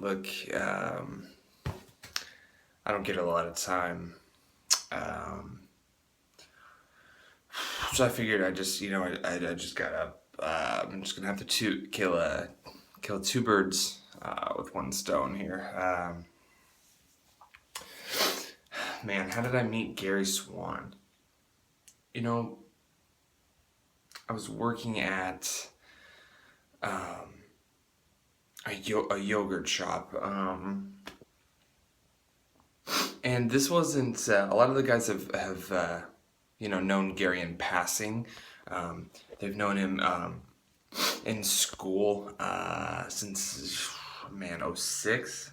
Look, I don't get a lot of time. Um, so I figured I just got up. I'm just gonna have to kill two birds with one stone here. Man, how did I meet Gary Swann? You know, I was working at a yogurt shop. And this wasn't a lot of the guys have known Gary in passing. They've known him in school since man '06.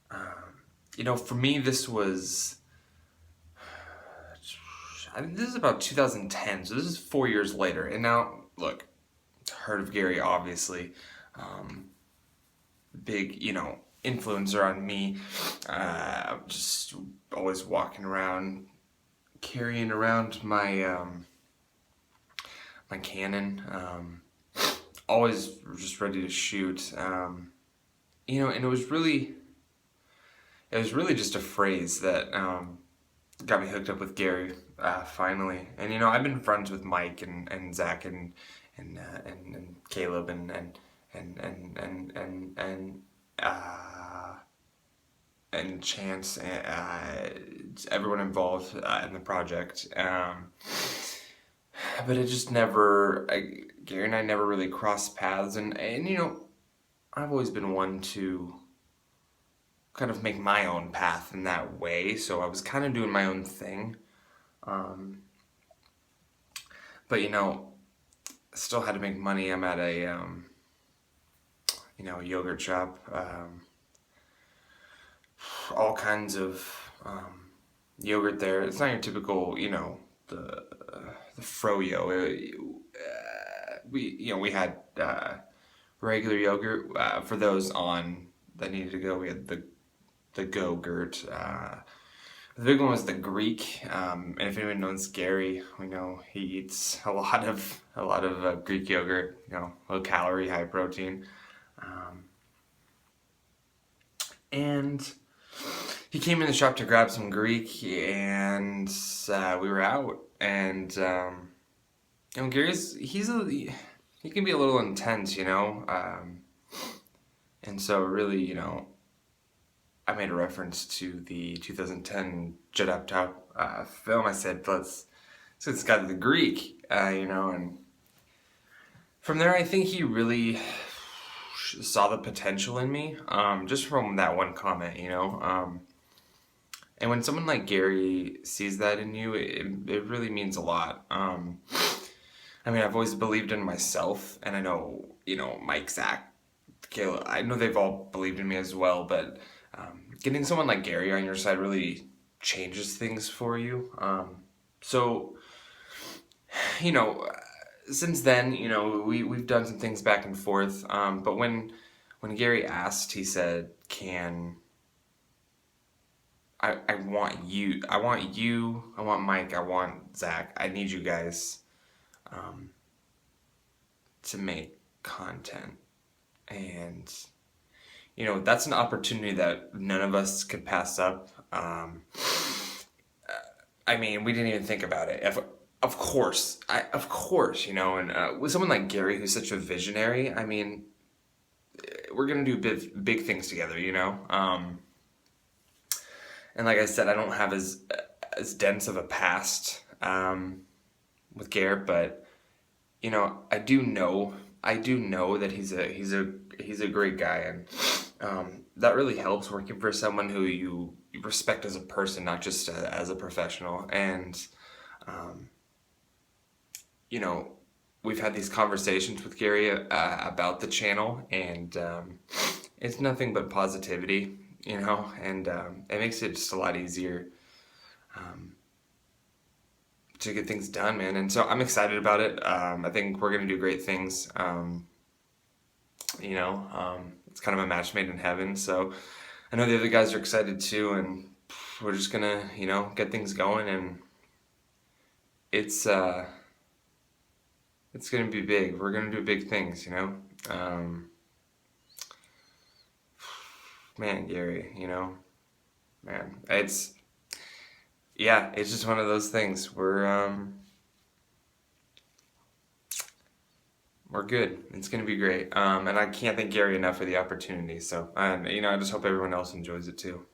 For me this is about 2010, so this is 4 years later. And now look, heard of Gary obviously. Big, influencer on me. Just always walking around, carrying around my Canon. Always just ready to shoot. And it was really just a phrase that got me hooked up with Gary finally. And I've been friends with Mike and Zach and Caleb uh, and Chance, everyone involved in the project. But it just Gary and I never really crossed paths. And I've always been one to kind of make my own path in that way. So I was kind of doing my own thing. But still had to make money. I'm at a yogurt shop. All kinds of yogurt there. It's not your typical, the froyo. We had regular yogurt. For those on that needed to go, we had the Go-Gurt. The big one was the Greek. And if anyone knows Gary, we know he eats a lot of Greek yogurt. Low calorie, high protein. And he came in the shop to grab some Greek, and we were out. And Gary's he can be a little intense, and so really, I made a reference to the 2010 Judd Apatow film. I said, let's got the Greek, and from there, I think he really saw the potential in me, just from that one comment, and when someone like Gary sees that in you, it really means a lot. I've always believed in myself, and I know, Mike, Zach, Caleb, I know they've all believed in me as well, but getting someone like Gary on your side really changes things for you. So, since then, we've done some things back and forth. But when Gary asked, he said, I want you, I want Mike, I want Zach, I need you guys to make content. And, that's an opportunity that none of us could pass up. We didn't even think about it. Of course, and with someone like Gary, who's such a visionary, we're gonna do big things together, And like I said, I don't have as dense of a past with Garrett, but I do know that he's a great guy, and that really helps working for someone who you respect as a person, not just as a professional. And we've had these conversations with Gary about the channel, and it's nothing but positivity, and it makes it just a lot easier to get things done, man. And so I'm excited about it. I think we're gonna do great things. It's kind of a match made in heaven. So I know the other guys are excited too, and we're just gonna, get things going, and it's gonna be big. We're gonna do big things, man, Gary, man, yeah, it's just one of those things. We're good. It's gonna be great. And I can't thank Gary enough for the opportunity. So, I just hope everyone else enjoys it too.